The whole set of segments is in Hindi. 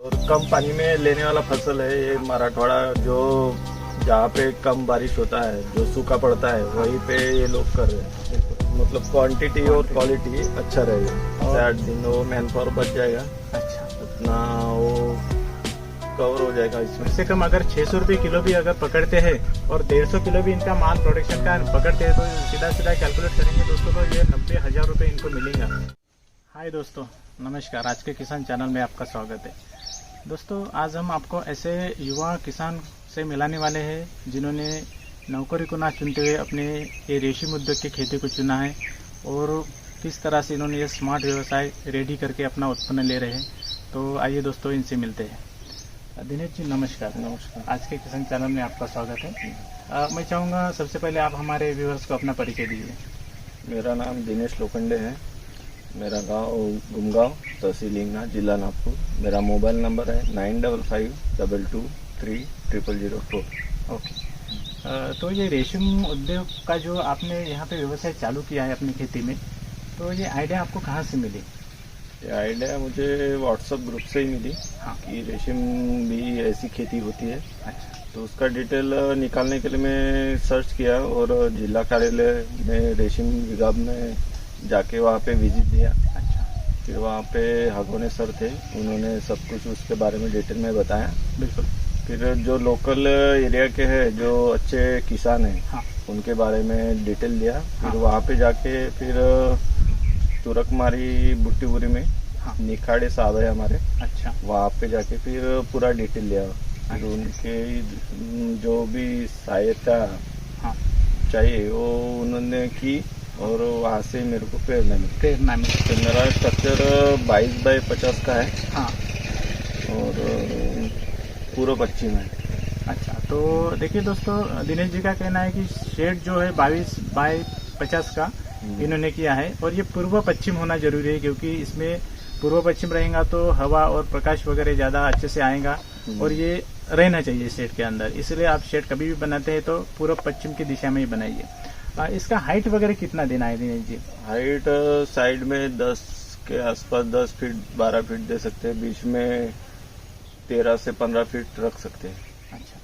और कम पानी में लेने वाला फसल है ये मराठवाड़ा, जो जहाँ पे कम बारिश होता है, जो सूखा पड़ता है, वहीं पे ये लोग कर रहे हैं। मतलब क्वांटिटी और क्वालिटी अच्छा रहेगा। 8 दिन वो मैन पावर बच जाएगा। अच्छा, उतना वो कवर हो जाएगा इसमें। इससे कम अगर 600 रुपये किलो भी अगर पकड़ते हैं और 150 किलो भी इनका माल प्रोडक्शन का पकड़ते हैं तो सीधा सीधा कैलकुलेट करेंगे दोस्तों तो ये 90,000 रुपये इनको मिलेगा। हाय दोस्तों, नमस्कार। आज के किसान चैनल में आपका स्वागत है। दोस्तों, आज हम आपको ऐसे युवा किसान से मिलाने वाले हैं जिन्होंने नौकरी को ना चुनते हुए अपने ये रेशम उद्योग की खेती को चुना है और किस तरह से इन्होंने ये स्मार्ट व्यवसाय रेडी करके अपना उत्पन्न ले रहे हैं। तो आइए दोस्तों, इनसे मिलते हैं। दिनेश जी नमस्कार। नमस्कार। आज के किसान चैनल में आपका स्वागत है। मैं चाहूँगा सबसे पहले आप हमारे व्यूअर्स को अपना परिचय दीजिए। मेरा नाम दिनेश लोखंडे है। मेरा गांव गुमगांव, तहसील हिंगना, जिला नागपुर। मेरा मोबाइल नंबर है 9552230004। ओके। तो ये रेशम उद्योग का जो आपने यहाँ पे व्यवसाय चालू किया है अपनी खेती में, तो ये आइडिया आपको कहाँ से मिली? ये आइडिया मुझे व्हाट्सएप ग्रुप से ही मिली। हाँ। कि रेशम भी ऐसी खेती होती है। अच्छा, तो उसका डिटेल निकालने के लिए मैं सर्च किया और जिला कार्यालय में रेशम विभाग में जाके वहाँ पे विजिट दिया। अच्छा, फिर वहाँ पे हगोने सर थे, उन्होंने सब कुछ उसके बारे में डिटेल में बताया। बिल्कुल। फिर जो लोकल एरिया के हैं, जो अच्छे किसान हैं, हाँ। उनके बारे में डिटेल दिया। फिर हाँ। वहाँ पे जाके फिर तुरकमारी बुट्टीपुरी में हाँ। निखाड़े साहब है हमारे, अच्छा, वहाँ पे जाके फिर पूरा डिटेल लिया। फिर उनके जो भी सहायता हाँ, चाहिए वो उन्होंने की और वहाँ से मेरे को प्रेरणा मिली। प्रेरणा मिली। तो मेरा स्ट्रक्चर 22x50 का है हाँ। और पूर्व पश्चिम है। अच्छा, तो देखिए दोस्तों, दिनेश जी का कहना है कि शेड जो है 22x50 का इन्होंने किया है और ये पूर्व पश्चिम होना जरूरी है, क्योंकि इसमें पूर्व पश्चिम रहेगा तो हवा और प्रकाश वगैरह ज्यादा अच्छे से आएगा और ये रहना चाहिए शेड के अंदर। इसलिए आप शेड कभी भी बनाते हैं तो पूर्व पश्चिम की दिशा में ही बनाइए। इसका हाइट वगैरह कितना देना है दिनेश जी? हाइट साइड में 10 के आसपास 10 फीट 12 फीट दे सकते हैं, बीच में 13 से 15 फीट रख सकते हैं। अच्छा,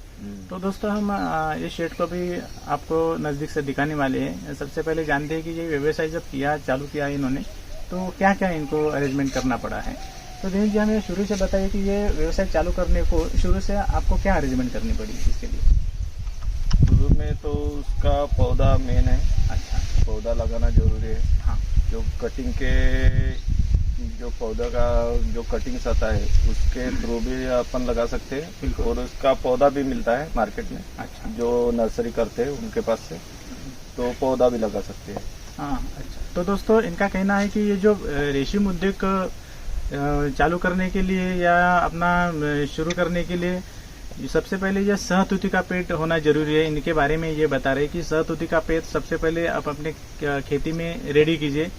तो दोस्तों हम ये शेड को भी आपको नजदीक से दिखाने वाले हैं। सबसे पहले जानते हैं कि ये व्यवसाय जब चालू किया है इन्होंने, तो क्या क्या इनको अरेंजमेंट करना पड़ा है। तो दिनेश जी हमें शुरू से बताइए कि ये व्यवसाय चालू करने को शुरू से आपको क्या अरेंजमेंट करनी पड़ी इसके लिए? शुरू में तो उसका पौधा मेन है। अच्छा, पौधा लगाना जरूरी है। हाँ। जो कटिंग के जो पौधा का जो कटिंग्स आता है उसके थ्रू भी अपन लगा सकते हैं। बिल्कुल। और उसका पौधा भी मिलता है मार्केट में। अच्छा, जो नर्सरी करते हैं उनके पास से तो पौधा भी लगा सकते हैं। हाँ। अच्छा, तो दोस्तों इनका कहना है कि ये जो रेशम उद्योग चालू करने के लिए या अपना शुरू करने के लिए सबसे पहले यह सहतूती का पेड़ होना जरूरी है। इनके बारे में ये बता रहे हैं कि सहतूती का पेड़ सबसे पहले आप अपने खेती में रेडी कीजिए।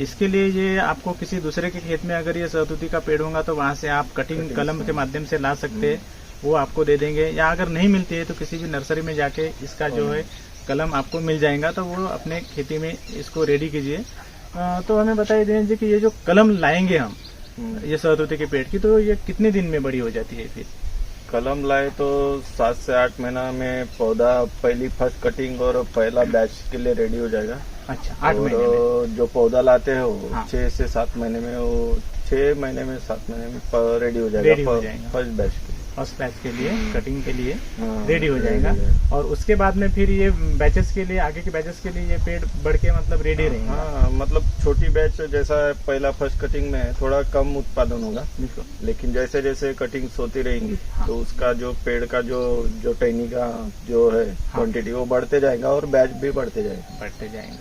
इसके लिए ये आपको किसी दूसरे के खेत में अगर ये सहतूती का पेड़ होगा तो वहां से आप कटिंग कलम के माध्यम से ला सकते हैं, वो आपको दे देंगे। या अगर नहीं मिलती है तो किसी भी नर्सरी में जाके इसका जो है कलम आपको मिल जाएगा, तो वो अपने खेती में इसको रेडी कीजिए। तो हमें बताइए दिनेश जी कि ये जो कलम लाएंगे हम ये सहतूती के पेड़ की, तो ये कितने दिन में बड़ी हो जाती है? फिर कलम लाए तो 7 से 8 महीना में पौधा पहली फर्स्ट कटिंग और पहला बैच के लिए रेडी हो जाएगा। अच्छा, 8 महीने में। और जो पौधा लाते हैं वो हाँ। 6 से 7 महीने में, वो 6 महीने में 7 महीने में रेडी हो जाएगा। फर्स्ट बैच के लिए कटिंग के लिए हाँ, रेडी हो जाएगा। और उसके बाद में फिर ये बैचेस के लिए, आगे के बैचेस के लिए ये पेड़ बढ़ के मतलब रेडी रहेंगे। हाँ, मतलब छोटी बैच जैसा पहला फर्स्ट कटिंग में है थोड़ा कम उत्पादन होगा, बिल्कुल। लेकिन जैसे जैसे कटिंग होती रहेंगी हाँ। तो उसका जो पेड़ का जो टहनी का जो है क्वांटिटी वो बढ़ते जाएगा और बैच भी बढ़ते जाएगा।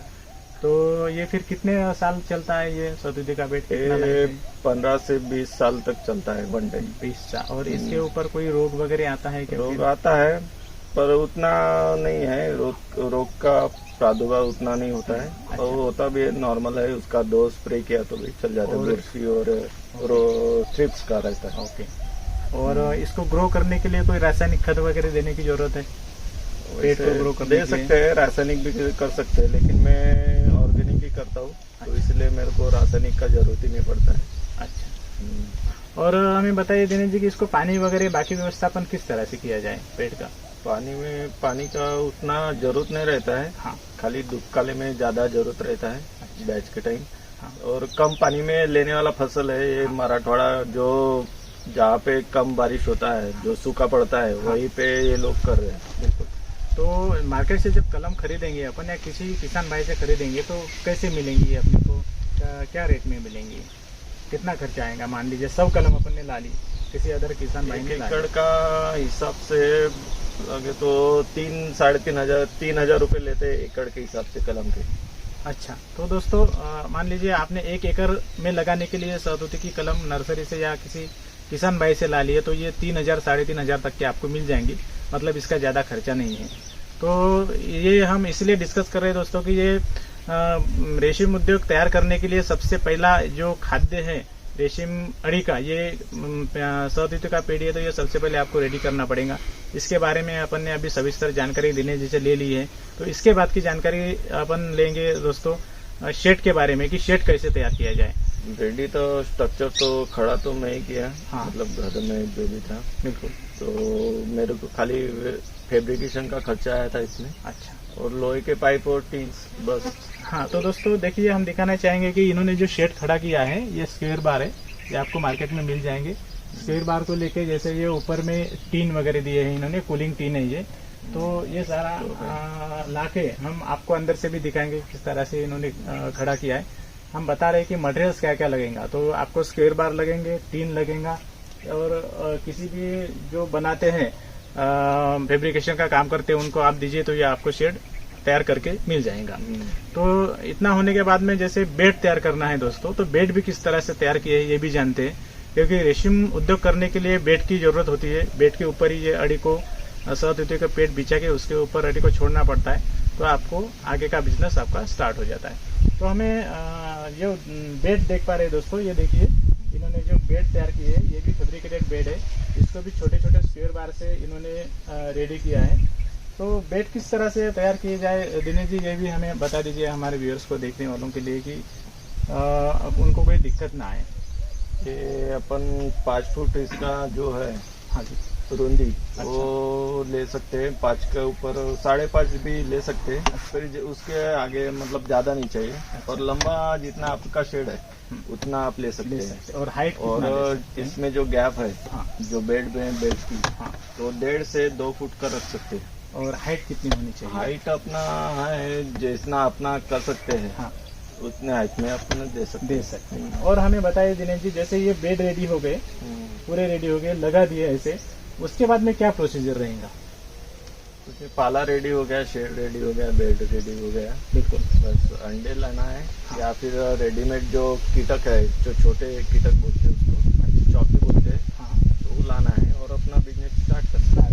तो ये फिर कितने साल चलता है ये सहतूती का पेड़? ये 15 से 20 साल तक चलता है, 1 टाइम। 20 साल। और इसके ऊपर कोई रोग वगैरह आता है क्या? रोग आता है पर उतना नहीं है। रोग का प्रादुर्भाव उतना नहीं होता है। अच्छा। और होता भी नॉर्मल है। उसका 2 स्प्रे किया तो भी चल जाता है। बुरशी और थ्रिप्स का रहता है। ओके। और इसको ग्रो करने के लिए कोई रासायनिक खाद वगैरह देने की जरूरत है? पेड़ को ग्रो करने दे सकते हैं, रासायनिक भी कर सकते हैं, लेकिन मैं ऑर्गेनिक ही करता हूँ। तो इसलिए मेरे को रासायनिक का जरूरत ही नहीं पड़ता है। अच्छा। और हमें बताइए दिनेश जी कि इसको पानी वगैरह बाकी व्यवस्थापन किस तरह से किया जाए पेड़ का। पानी का उतना जरूरत नहीं रहता है। हाँ खाली धूप काले में ज्यादा जरूरत रहता है बैच के टाइम। हाँ। और कम पानी में लेने वाला फसल है ये मराठवाड़ा, जो जहाँ पे कम बारिश होता है, जो सूखा पड़ता है, वहीं पे ये लोग कर रहे हैं। बिल्कुल। तो मार्केट से जब कलम खरीदेंगे अपन या किसी किसान भाई से खरीदेंगे तो कैसे मिलेंगी अपने को, क्या रेट में मिलेंगी, कितना खर्चा आएगा। मान लीजिए 100 कलम अपन ने ला ली, किसी अदर किसान भाई ने ला ली। एकड़ का हिसाब से लगे तो 3,000 रुपए लेते हैं एकड़ के हिसाब से कलम के। अच्छा, तो दोस्तों मान लीजिए आपने 1 एकड़ में लगाने के लिए सहतूती की कलम नर्सरी से या किसी किसान भाई से ला लिए तो ये 3,000 3,500 तक के आपको मिल जाएंगी। मतलब इसका ज़्यादा खर्चा नहीं है। तो ये हम इसलिए डिस्कस कर रहे हैं दोस्तों कि ये रेशम उद्योग तैयार करने के लिए सबसे पहला जो खाद्य है रेशम अड़ी का, ये सहतूती का पेड़ है, तो ये सबसे पहले आपको रेडी करना पड़ेगा। इसके बारे में अपन ने अभी सविस्तर जानकारी दिनेश जी से ले ली है। तो इसके बाद की जानकारी अपन लेंगे दोस्तों शेड के बारे में कि शेड कैसे तैयार किया जाए। रेडी तो स्ट्रक्चर तो खड़ा तो मैं ही किया। हाँ। मतलब घर में जो भी था। बिल्कुल। तो मेरे को खाली फैब्रिकेशन का खर्चा आया था इसमें। अच्छा। और लोहे के पाइप और टीन्स बस। हाँ, तो दोस्तों देखिए हम दिखाना चाहेंगे कि इन्होंने जो शेड खड़ा किया है ये स्क्वायर बार है, ये आपको मार्केट में मिल जाएंगे। स्क्वायर बार को लेके जैसे ये ऊपर में टीन वगैरह दिए हैं इन्होंने, कूलिंग टीन है ये। तो ये सारा लाके हम आपको अंदर से भी दिखाएंगे किस तरह से इन्होंने खड़ा किया है। हम बता रहे हैं कि मटेरियल्स क्या क्या लगेगा। तो आपको स्क्वायर बार लगेंगे, टीन लगेगा, और किसी भी जो बनाते हैं फैब्रिकेशन का काम करते हैं उनको आप दीजिए तो ये आपको शेड तैयार करके मिल जाएगा। तो इतना होने के बाद में जैसे बेड तैयार करना है दोस्तों, तो बेड भी किस तरह से तैयार किए ये भी जानते हैं, क्योंकि रेशम उद्योग करने के लिए बेड की जरूरत होती है। बेड के ऊपर ही ये अड़ी को सहतूती का पेड़ बिछा के उसके ऊपर अड़ी को छोड़ना पड़ता है, तो आपको आगे का बिजनेस आपका स्टार्ट हो जाता है। तो हमें जो बेड देख पा रहे हैं दोस्तों, ये देखिए इन्होंने जो बेड तैयार की है ये भी फैब्रिकेटेड बेड है। इसको भी छोटे छोटे स्क्वायर बार से इन्होंने रेडी किया है। तो बेड किस तरह से तैयार किए जाए दिनेश जी, ये भी हमें बता दीजिए हमारे व्यूअर्स को, देखने वालों के लिए, कि उनको कोई दिक्कत ना आए। ये अपन 5 फुट इसका जो है, हाँ जी, रुंदी वो ले सकते हैं। 5 के ऊपर 5.5 भी ले सकते हैं। फिर उसके आगे मतलब ज्यादा नहीं चाहिए। और लंबा जितना आपका शेड है उतना आप ले सकते हैं। और हाइट और इसमें जो गैप है, हाँ, जो बेड में बेड की, हाँ, तो 1.5 से 2 फुट का रख सकते हैं। और हाइट कितनी होनी चाहिए? हाइट अपना है जितना अपना कर सकते हैं, हाँ, उतने हाइट में अपने दे सकते हैं। और हमें बताइए दिनेश जी, जैसे ये बेड रेडी हो गए, पूरे रेडी हो गए, लगा दिए ऐसे, उसके बाद में क्या प्रोसीजर रहेगा? उसमें पाला रेडी हो गया, शेड रेडी हो गया, बेड रेडी हो गया। बिल्कुल। बस अंडे लाना है। हाँ। या फिर रेडीमेड जो कीटक है, जो छोटे कीटक बोलते हैं उसको, चौकी बोलते हैं। हाँ। तो वो लाना है और अपना बिजनेस स्टार्ट करना है।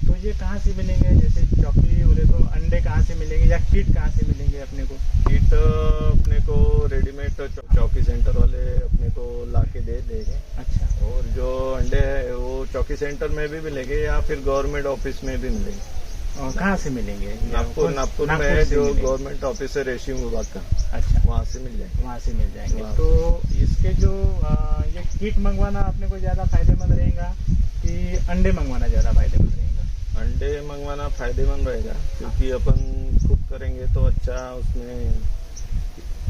तो ये कहाँ से मिलेंगे? जैसे चौकी बोले तो अंडे कहाँ से मिलेंगे या कीट कहाँ से मिलेंगे अपने को? कीट अपने को रेडीमेड चौकी सेंटर वाले अपने को ला के दे देंगे। अच्छा। और जो अंडे है वो चौकी सेंटर में भी मिलेंगे या फिर गवर्नमेंट ऑफिस में भी मिलेंगे। और कहाँ से मिलेंगे? नागपुर में जो गवर्नमेंट ऑफिस है रेशम विभाग का, अच्छा, वहाँ से मिल जाएंगे। वहाँ से मिल जाएंगे। तो इसके जो ये कीट मंगवाना अपने को ज्यादा फायदेमंद रहेगा कि अंडे मंगवाना ज्यादा फायदेमंद रहेगा? अंडे मंगवाना फायदेमंद रहेगा, क्योंकि अपन खुद करेंगे तो अच्छा उसमें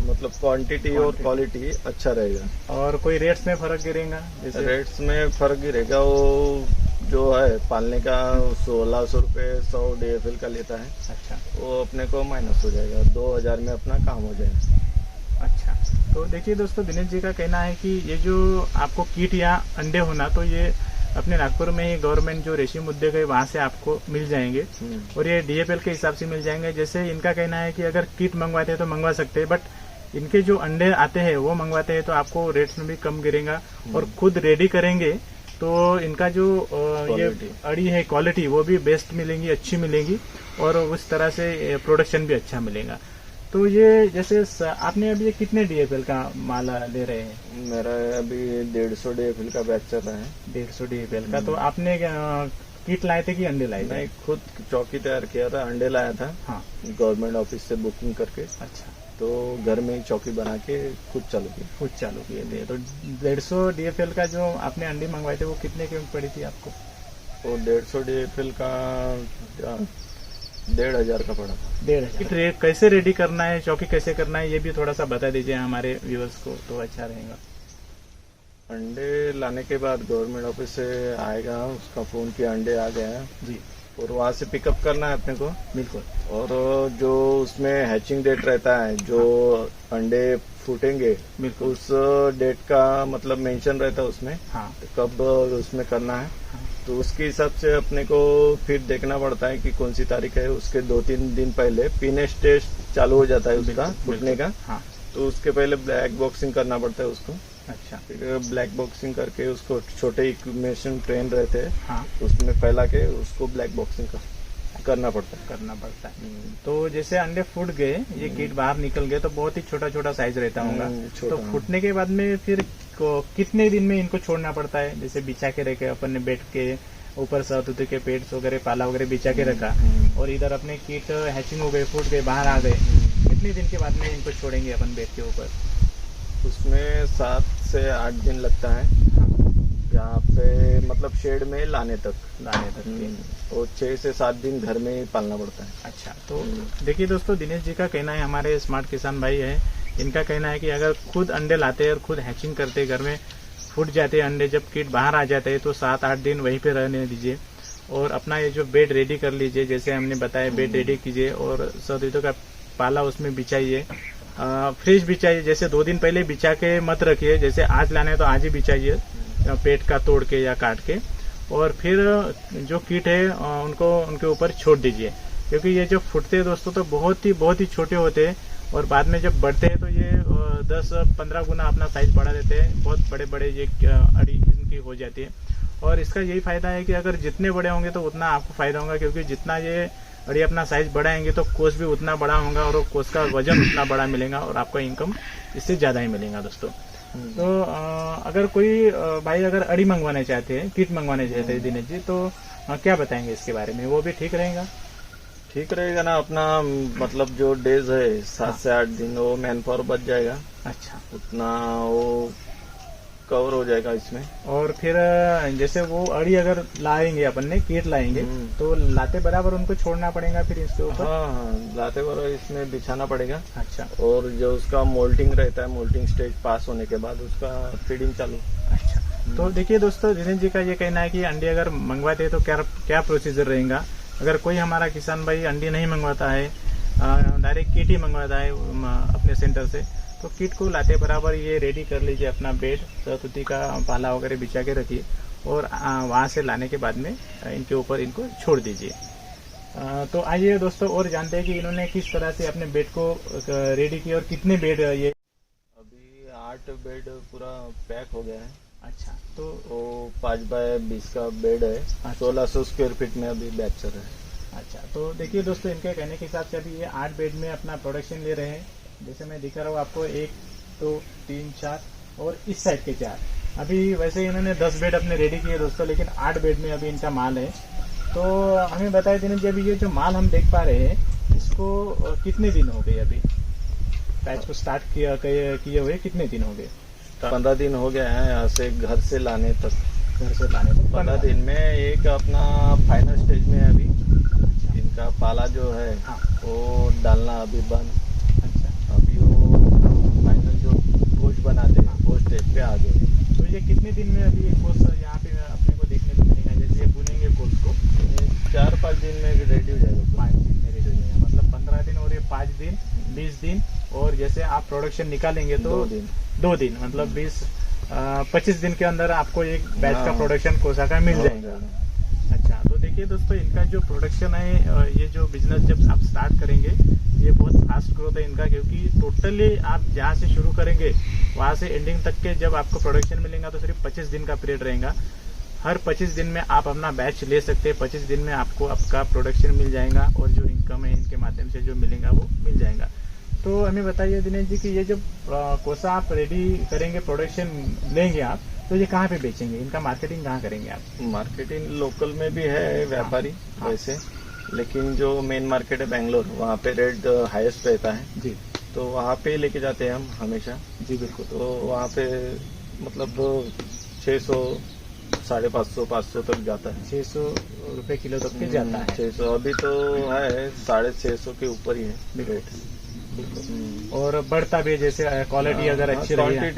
मतलब क्वांटिटी और क्वालिटी अच्छा रहेगा। और कोई रेट्स में फर्क गिरेगा? जैसे रेट्स में फर्क गिरेगा, वो जो है पालने का 1600 रुपये 100 DFL का लेता है। अच्छा। वो अपने को माइनस हो जाएगा, 2000 में अपना काम हो जाएगा। अच्छा, तो देखिए दोस्तों दिनेश जी का कहना है कि ये जो आपको कीट या अंडे होना, तो ये अपने नागपुर में ही गवर्नमेंट जो रेशम उद्योग है वहाँ से आपको मिल जाएंगे। और ये DFL के हिसाब से मिल जाएंगे। जैसे इनका कहना है कि अगर कीट मंगवाते हैं तो मंगवा सकते हैं, बट इनके जो अंडे आते हैं वो मंगवाते हैं तो आपको रेट्स में भी कम गिरेगा। और खुद रेडी करेंगे तो इनका जो ये अड़ी है क्वालिटी वो भी बेस्ट मिलेंगी, अच्छी मिलेंगी, और उस तरह से प्रोडक्शन भी अच्छा मिलेगा। तो ये जैसे आपने अभी कितने DFL का माला ले रहे हैं? मेरा अभी 150 DFL का बैच चल रहा है। 150 DFL का। तो आपने कीट लाए थे कि अंडे लाए थे? मैं खुद चौकी तैयार किया था, अंडे लाया था। हाँ, गवर्नमेंट ऑफिस से बुकिंग करके। अच्छा। तो घर में ही चौकी बना के खुद चालू की। खुद चालू किए थे। तो 150 DFL का जो आपने अंडी मंगवाए थे वो कितने की पड़ी थी आपको? वो 150 DFL का 1,500 का पड़ा था। 1,500। कैसे रेडी करना है, चौकी कैसे करना है, ये भी थोड़ा सा बता दीजिए हमारे व्यूअर्स को, तो अच्छा रहेगा। अंडे लाने के बाद गवर्नमेंट ऑफिस से आएगा, उसका फोन किया अंडे आ गया है जी, और वहाँ से पिकअप करना है अपने को। बिल्कुल। और जो उसमें हैचिंग डेट रहता है, जो अंडे फूटेंगे बिल्कुल। उस डेट का मतलब मेंशन रहता है उसमें, हाँ, तो कब उसमें करना है। हाँ। तो उसके हिसाब से अपने को फिर देखना पड़ता है कि कौन सी तारीख है। उसके 2-3 दिन पहले पीनेस टेस्ट चालू हो जाता है उसका फूटने का। हाँ, तो उसके पहले ब्लैक बॉक्सिंग करना पड़ता है उसको। अच्छा। फिर ब्लैक बॉक्सिंग करके उसको छोटे इक्विपमेंट ट्रेन रहते हैं, हाँ, उसमें फैला के उसको ब्लैक बॉक्सिंग करना पड़ता है। तो जैसे अंडे फूट गए, ये कीट बाहर निकल गए, तो बहुत ही छोटा छोटा साइज रहता होगा। छोटा। तो फूटने के बाद में फिर कितने दिन में इनको छोड़ना पड़ता है? जैसे बिछा के रखे अपन ने बेड के ऊपर सहतूती के पेड्स वगैरह, पाला वगैरह बिछा के रखा, और इधर अपने कीट हैचिंग हो गए, फूट गए, बाहर आ गए, कितने दिन के बाद में इनको छोड़ेंगे अपन बेड के ऊपर? उसमें 7 से 8 दिन लगता है यहाँ पे, मतलब शेड में लाने तक के। और 6 से 7 दिन घर में ही पालना पड़ता है। अच्छा, तो देखिए दोस्तों, दिनेश जी का कहना है, हमारे स्मार्ट किसान भाई है, इनका कहना है कि अगर खुद अंडे लाते हैं और खुद हैचिंग करते हैं, घर में फूट जाते हैं अंडे, जब कीट बाहर आ जाते हैं तो 7-8 दिन वहीं पे रहने दीजिए और अपना ये जो बेड रेडी कर लीजिए। जैसे हमने बताया, बेड रेडी कीजिए और सहतूतों का पाला उसमें बिछाइए, फ्रेश बिछाइए। जैसे 2 दिन पहले बिछा के मत रखिए, जैसे आज लाना है तो आज ही बिछाइए, पेट का तोड़ के या काट के, और फिर जो कीट है उनको उनके ऊपर छोड़ दीजिए। क्योंकि ये जो फूटते हैं दोस्तों तो बहुत ही छोटे होते हैं, और बाद में जब बढ़ते हैं तो ये 10-15 गुना अपना साइज बढ़ा देते हैं, बहुत बड़े बड़े ये अड़ी इनकी हो जाती है। और इसका यही फायदा है कि अगर जितने बड़े होंगे तो उतना आपको फायदा होगा, क्योंकि जितना ये अड़ी अपना साइज बढ़ाएंगे तो कोस भी उतना बड़ा होगा और कोस का वजन उतना बड़ा मिलेगा और आपका इनकम इससे ज्यादा ही मिलेगा दोस्तों। तो अगर कोई भाई अगर अड़ी मंगवाना चाहते हैं, किट मंगवाना चाहते हैं दिनेश जी, तो क्या बताएंगे इसके बारे में? वो भी ठीक रहेगा? ठीक रहेगा ना, अपना मतलब जो डेज है 7 से 8 दिन, वो मैन पावर बच जाएगा। अच्छा, उतना वो कवर हो जाएगा इसमें। और फिर जैसे वो अड़ी अगर लाएंगे, अपन ने कीट लाएंगे, तो लाते बराबर उनको छोड़ना पड़ेगा फिर इसके ऊपर? हाँ, लाते बराबर इसमें बिछाना पड़ेगा। अच्छा, और जो उसका मोल्टिंग रहता है, मोल्टिंग स्टेज पास होने के बाद उसका फीडिंग चालू। अच्छा। तो देखिए दोस्तों, दिनेश जी का ये कहना है कि अंडे अगर मंगवाते हैं तो क्या प्रोसीजर रहेगा। अगर कोई हमारा किसान भाई अंडी नहीं मंगवाता है, डायरेक्ट किट ही मंगवाता है अपने सेंटर से, तो किट को लाते बराबर ये रेडी कर लीजिए, अपना बेड सहतूती का पाला वगैरह बिछा के रखिए, और वहां से लाने के बाद में इनके ऊपर इनको छोड़ दीजिए। तो आइए दोस्तों और जानते हैं कि इन्होंने किस तरह से अपने बेड को रेडी किया और कितने बेड ये। अभी 8 बेड पूरा पैक हो गया है। अच्छा, तो वो 5x20 का बेड है। अच्छा। 1600 स्क्वायर फीट में अभी बैच चल रहा है। अच्छा, तो देखिए दोस्तों, इनके कहने के हिसाब से अभी ये 8 बेड में अपना प्रोडक्शन ले रहे हैं। जैसे मैं दिखा रहा हूँ आपको, 1 2 3 4 और इस साइड के 4। अभी वैसे इन्होंने 10 बेड अपने रेडी किए दोस्तों, लेकिन 8 बेड में अभी इनका माल है। तो हमें बताए दिनेश जी, अभी ये जो माल हम देख पा रहे हैं, इसको कितने दिन हो गए अभी बैच को स्टार्ट किए हुए? कितने दिन हो गए? 15 दिन हो गया है यहाँ से घर से लाने तक। घर से लाने तक 15 दिन में एक अपना फाइनल स्टेज में है अभी। इनका पाला जो है, हाँ, वो डालना अभी बंद। अच्छा, अभी वो फाइनल जो कोच बनाते हैं वो स्टेज पे आ गए। तो ये कितने दिन में अभी एक कोच यहाँ पे अपने को देखने को मिलेगा? जैसे ये बुनेंगे कोच को 4-5 दिन में रेडी हो जाएगा। 5 दिन में रेडी हो जाएगा, मतलब 15 दिन और ये 5 दिन 20 दिन, और जैसे आप प्रोडक्शन निकालेंगे तो 2 दिन मतलब 20-25 दिन के अंदर आपको एक बैच का प्रोडक्शन कोसा का मिल जाएगा। अच्छा, तो देखिए दोस्तों, इनका जो प्रोडक्शन है, ये जो बिजनेस जब आप स्टार्ट करेंगे, ये बहुत फास्ट ग्रोथ है इनका, क्योंकि टोटली आप जहाँ से शुरू करेंगे वहाँ से एंडिंग तक के जब आपको प्रोडक्शन मिलेगा तो सिर्फ 25 दिन का पीरियड रहेगा। हर 25 दिन में आप अपना बैच ले सकते हैं, 25 दिन में आपको आपका प्रोडक्शन मिल जाएगा, और जो इनकम है इनके माध्यम से जो मिलेगा वो मिल जाएगा। तो हमें बताइए दिनेश जी कि ये जब कोसा आप रेडी करेंगे, प्रोडक्शन लेंगे आप, तो ये कहाँ पे बेचेंगे? इनका मार्केटिंग कहाँ करेंगे आप? मार्केटिंग लोकल में भी है व्यापारी वैसे, लेकिन जो मेन मार्केट है बेंगलोर, वहाँ पे रेट हाईएस्ट रहता है। जी, तो वहाँ पे लेके जाते हैं हम हमेशा। जी बिल्कुल। तो वहाँ पे मतलब 600 550 500 तक जाता है। 600 रुपए किलो तक के जाता है। 600 अभी तो है 650 के ऊपर ही है रेट। और बढ़ता भी है जैसे क्वालिटी अगर अच्छी रही है।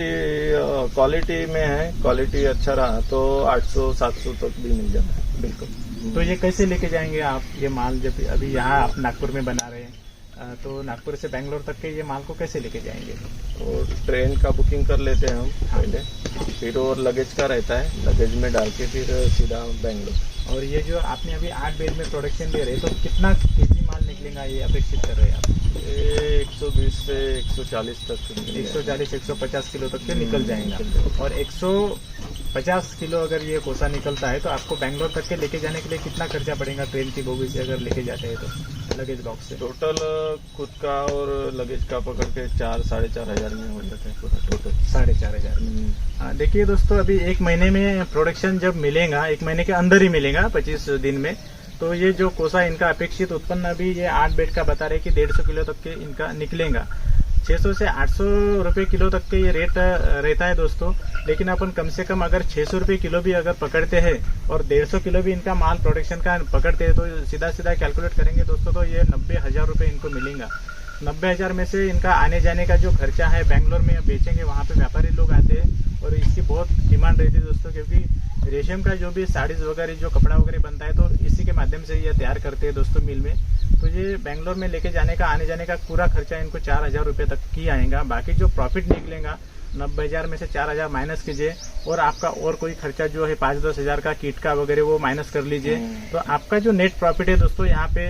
क्वालिटी में है, क्वालिटी अच्छा रहा तो 800 700 तक भी मिल जाता है। बिल्कुल। तो ये कैसे लेके जाएंगे आप ये माल, जब अभी यहाँ आप नागपुर में बना रहे हैं, तो नागपुर से बेंगलोर तक के ये माल को कैसे लेके जाएंगे? और ट्रेन का बुकिंग कर लेते हैं हम पहले, फिर और लगेज का रहता है, लगेज में डाल के फिर सीधा बेंगलोर। और ये जो आपने अभी 8 बेड में प्रोडक्शन दे रहे हैं, तो कितना केजी माल निकलेगा ये अपेक्षित कर रहे हैं आप? 120 से 140 तक 140-150 किलो तक के निकल जाएंगे। और 150 किलो अगर ये कोसा निकलता है तो आपको बेंगलोर तक के लेके जाने के लिए कितना खर्चा पड़ेगा ट्रेन की बोगी से अगर लेके जाते हैं तो, लगेज बॉक्स से? टोटल खुद का और लगेज का पकड़ के 4-4.5 हजार में हो जाता है पूरा टोटल। 4.5 देखिए दोस्तों, अभी 1 महीने में प्रोडक्शन जब मिलेगा, 1 महीने के अंदर ही मिलेगा 25 दिन में, तो ये जो कोसा इनका अपेक्षित उत्पन्न अभी ये 8 बेड का बता रहे कि 150 किलो तक के इनका निकलेगा। 600 से 800 रुपए किलो तक के ये रेट रहता है दोस्तों। लेकिन अपन कम से कम अगर 600 रुपए किलो भी अगर पकड़ते हैं और 150 किलो भी इनका माल प्रोडक्शन का पकड़ते हैं, तो सीधा सीधा कैलकुलेट करेंगे दोस्तों तो ये 90,000 रुपए इनको मिलेगा। 90,000 में से इनका आने जाने का जो खर्चा है, बेंगलोर में बेचेंगे, वहाँ पे व्यापारी लोग आते हैं और इसकी बहुत डिमांड रहती है दोस्तों, क्योंकि रेशम का जो भी साड़ीज वगैरह जो कपड़ा वगैरह बनता है तो इसी के माध्यम से ये तैयार करते हैं दोस्तों मिल में। तो ये बेंगलोर में लेके जाने का आने जाने का पूरा खर्चा इनको 4,000 रुपये तक की आएगा। बाकी जो प्रॉफिट निकलेगा 90,000 में से 4,000 माइनस कीजिए और आपका और कोई खर्चा जो है 5-10 हजार का किट का वगैरह वो माइनस कर लीजिए, तो आपका जो नेट प्रॉफिट है दोस्तों यहाँ पे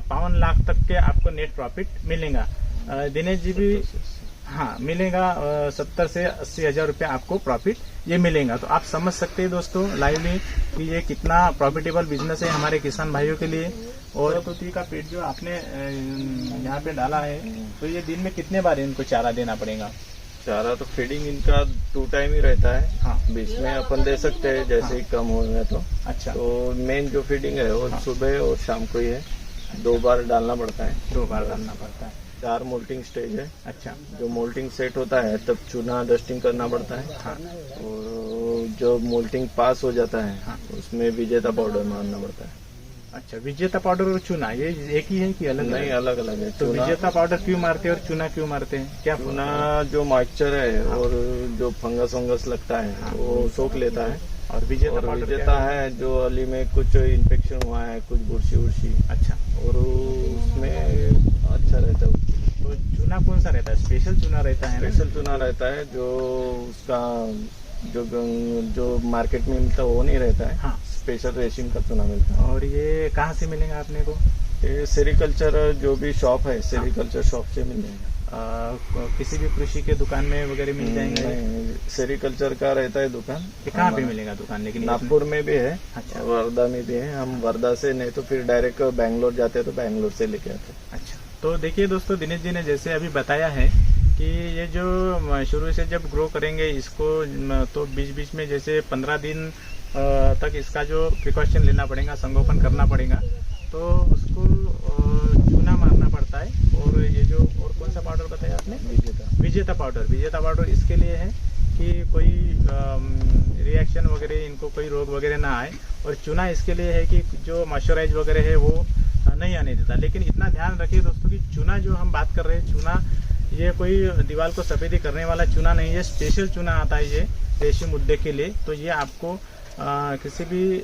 52 लाख तक के आपको नेट प्रॉफिट मिलेगा। दिनेश जी भी हाँ मिलेगा 70 से 80 हजार रुपये आपको प्रॉफिट ये मिलेगा। तो आप समझ सकते हैं दोस्तों लाइवली कि ये कितना प्रॉफिटेबल बिजनेस है हमारे किसान भाइयों के लिए। और तुती का पेट जो आपने यहाँ पे डाला है, तो ये दिन में कितने बार इनको चारा देना पड़ेगा? चारा तो फीडिंग इनका 2 टाइम ही रहता है। हाँ। बीच में अपन दे सकते हैं जैसे ही कम हो गया तो। अच्छा। तो मेन जो फीडिंग है वो सुबह और शाम को ही है, 2 बार डालना पड़ता है। 2 बार डालना पड़ता है। 4 मोल्टिंग स्टेज है। अच्छा। जो मोल्टिंग सेट होता है तब चूना डस्टिंग करना पड़ता है। हाँ। और जो मोल्टिंग पास हो जाता है हाँ। उसमें विजेता पाउडर मारना पड़ता है। अच्छा, विजेता पाउडर और चूना ये एक ही है कि अलग? नहीं, अलग अलग है। तो विजेता पाउडर क्यों मारते हैं और चूना क्यों मारते हैं? क्या चूना जो मॉइस्चर है और जो फंगस वंगस लगता है वो सोख लेता है, और विजेता है जो अली में कुछ इन्फेक्शन हुआ है, कुछ बुरशी उर्शी। अच्छा। और उसमें अच्छा रहता है। तो चूना कौन सा रहता है? स्पेशल चूना रहता है? स्पेशल चूना रहता है जो उसका जो मार्केट में मिलता है वो नहीं रहता है। हाँ। स्पेशल रेशम का चूना मिलता है। और ये कहाँ से मिलेगा आपने को? ये सेरिकल्चर जो भी शॉप है, सेरिकल्चर शॉप से मिल जाएगा। किसी भी कृषि के दुकान में वगैरह मिल जाएंगे? सेरिकल्चर का रहता है दुकान। कहाँ पे मिलेगा दुकान? लेकिन नागपुर में भी है। अच्छा। वर्धा में भी है। हम वर्धा से नहीं तो फिर डायरेक्ट बेंगलोर जाते हैं तो बेंगलोर से लेके आते हैं। अच्छा। तो देखिए दोस्तों, दिनेश जी ने जैसे अभी बताया है कि ये जो शुरू से जब ग्रो करेंगे इसको, तो बीच बीच में जैसे 15 दिन तक इसका जो प्रिकॉशन लेना पड़ेगा, संगोपन करना पड़ेगा, तो उसको चूना मारना पड़ता है। और ये जो और कौन सा पाउडर बताया आपने? विजेता पाउडर। विजेता पाउडर इसके लिए है कि कोई रिएक्शन वगैरह, इनको कोई रोग वगैरह ना आए। और चूना इसके लिए है कि जो मॉइस्चराइज वगैरह है वो नहीं आने देता। लेकिन इतना ध्यान रखिए दोस्तों कि चूना जो हम बात कर रहे हैं, चूना ये कोई दीवार को सफेदी करने वाला चूना नहीं है, स्पेशल चूना आता है ये रेशम उद्योग के लिए। तो ये आपको किसी भी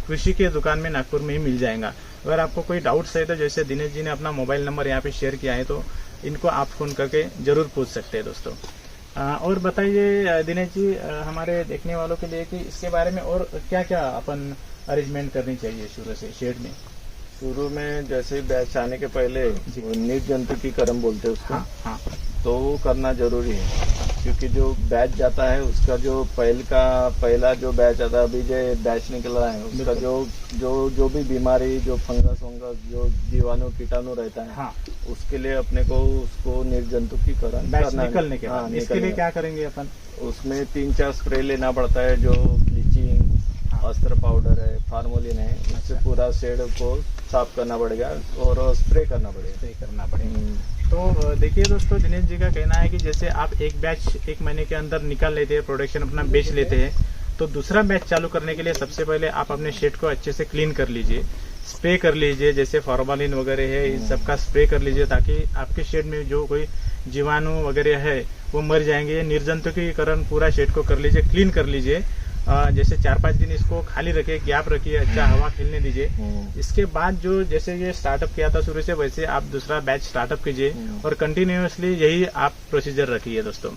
कृषि के दुकान में नागपुर में ही मिल जाएगा। अगर आपको कोई डाउट्स है तो जैसे दिनेश जी ने अपना मोबाइल नंबर यहाँ पे शेयर किया है, तो इनको आप फोन करके जरूर पूछ सकते हैं दोस्तों। और बताइए दिनेश जी हमारे देखने वालों के लिए कि इसके बारे में और क्या क्या अपन अरेंजमेंट करनी चाहिए शुरू से शेड में? शुरू में जैसे ही बैच आने के पहले निर्जंतुकीकरण बोलते हैं उसको। हाँ। तो वो करना जरूरी है, क्योंकि जो बैच जाता है उसका जो पहला जो बैच आता है, अभी जो बैच निकल रहा है उसका जो भी बीमारी, जो फंगस वंगस, जो जीवाणु कीटाणु रहता है, हाँ, उसके लिए अपने को उसको निर्जंतुकीकरण करना निकलने के बाद। इसके लिए क्या करेंगे अपन? उसमें 3-4 स्प्रे लेना पड़ता है, जो ब्लीचिंग, अस्त्र पाउडर है, फार्मोलिन है, उससे पूरा शेड को साफ करना पड़ेगा और स्प्रे करना पड़ेगा। तो देखिए दोस्तों, दिनेश जी का कहना है कि जैसे आप एक बैच 1 महीने के अंदर निकाल लेते हैं, प्रोडक्शन अपना बेच लेते हैं, तो दूसरा बैच चालू करने के लिए सबसे पहले आप अपने शेड को अच्छे से क्लीन कर लीजिए, स्प्रे कर लीजिए, जैसे फॉर्मालिन वगैरह है इन सब का स्प्रे कर लीजिए, ताकि आपके शेड में जो कोई जीवाणु वगैरह है वो मर जाएंगे। निर्जंतुकीकरण पूरा शेड को कर लीजिए, क्लीन कर लीजिए। जैसे 4-5 दिन इसको खाली रखिए, गैप रखिए, अच्छा हवा खेलने दीजिए। इसके बाद जो जैसे ये स्टार्टअप किया था शुरू से, वैसे आप दूसरा बैच स्टार्टअप कीजिए और कंटिन्यूअसली यही आप प्रोसीजर रखिए दोस्तों।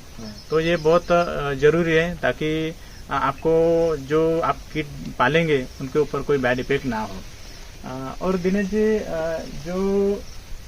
तो ये बहुत जरूरी है, ताकि आपको जो आप कीट पालेंगे उनके ऊपर कोई बैड इफेक्ट ना हो। और दिनेश जी, जो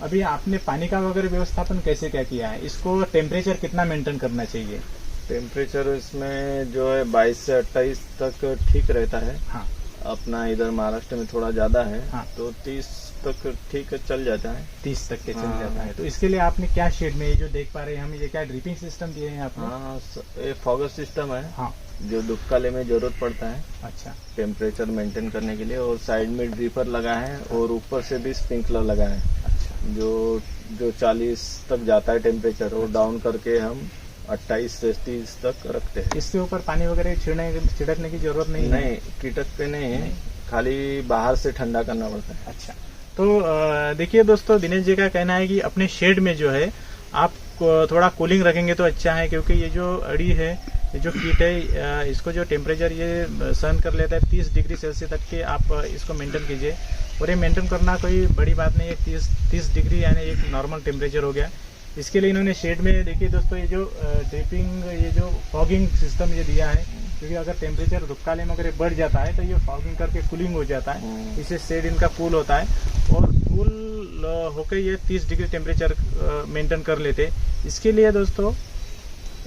अभी आपने पानी का वगैरह व्यवस्थापन कैसे क्या किया है, इसको टेम्परेचर कितना मेंटेन करना चाहिए? टेम्परेचर इसमें जो है 22 से 28 तक ठीक रहता है। हाँ। अपना इधर महाराष्ट्र में थोड़ा ज्यादा है। हाँ। तो 30 तक ठीक चल जाता है। 30 तक के चल हाँ। जाता है। तो इसके लिए आपने क्या शेड में ये जो देख पा रहे हैं हम, ये क्या ड्रिपिंग सिस्टम दिए हैं आपने? हाँ, ये फॉगर सिस्टम है। हाँ। जो दुबकाले में जरूरत पड़ता है अच्छा। टेम्परेचर मेंटेन करने के लिए, और साइड में ड्रिपर लगा है और ऊपर से भी स्प्रिंकलर लगा है। अच्छा। जो 40 तक जाता है टेम्परेचर, और डाउन करके हम 28 से 30 तक रखते हैं। इसके ऊपर पानी वगैरह छिड़कने की जरूरत नहीं है? नहीं, कीटक पे नहीं है, खाली बाहर से ठंडा करना पड़ता है। अच्छा। तो देखिए दोस्तों, दिनेश जी का कहना है कि अपने शेड में जो है आप थोड़ा कूलिंग रखेंगे तो अच्छा है, क्योंकि ये जो अड़ी है, ये जो कीट है, इसको जो टेम्परेचर ये सहन कर लेता है 30 डिग्री सेल्सियस तक के, आप इसको मेंटेन कीजिए। और ये मेंटेन करना कोई बड़ी बात नहीं है, 30 डिग्री यानी एक नॉर्मल टेम्परेचर हो गया। इसके लिए इन्होंने शेड में देखिए दोस्तों, ये जो ड्रिपिंग, ये जो फॉगिंग सिस्टम ये दिया है, क्योंकि अगर टेम्परेचर धूपकाले में अगर बढ़ जाता है तो ये फॉगिंग करके कूलिंग हो जाता है, इससे शेड इनका कूल होता है और कूल होकर ये 30 डिग्री टेम्परेचर मेंटेन कर लेते। इसके लिए दोस्तों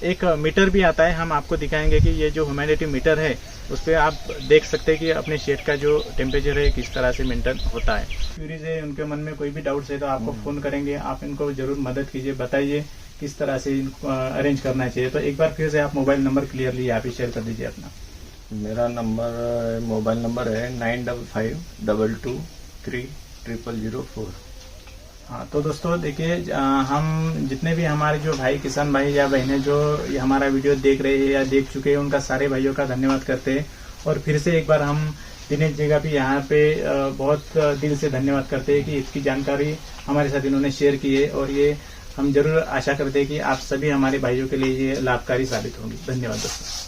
एक मीटर भी आता है, हम आपको दिखाएंगे कि ये जो ह्यूमिडिटी मीटर है उस पर आप देख सकते हैं कि अपने शेड का जो टेम्परेचर है किस तरह से मेंटेन होता है। क्यूरीज है, उनके मन में कोई भी डाउट्स है तो आपको फोन करेंगे, आप इनको जरूर मदद कीजिए, बताइए किस तरह से इनको अरेंज करना चाहिए। तो एक बार फिर से आप मोबाइल नंबर क्लियरली यहाँ पे शेयर कर दीजिए अपना। मेरा मोबाइल नंबर है 9552230004। हाँ, तो दोस्तों देखिए, हम जितने भी हमारे जो भाई किसान भाई या बहनें जो ये हमारा वीडियो देख रहे हैं या देख चुके हैं, उनका सारे भाइयों का धन्यवाद करते हैं। और फिर से एक बार हम दिनेश जी का भी यहाँ पे बहुत दिल से धन्यवाद करते हैं कि इसकी जानकारी हमारे साथ इन्होंने शेयर की है, और ये हम जरूर आशा करते हैं कि आप सभी हमारे भाइयों के लिए ये लाभकारी साबित होंगी। धन्यवाद दोस्तों।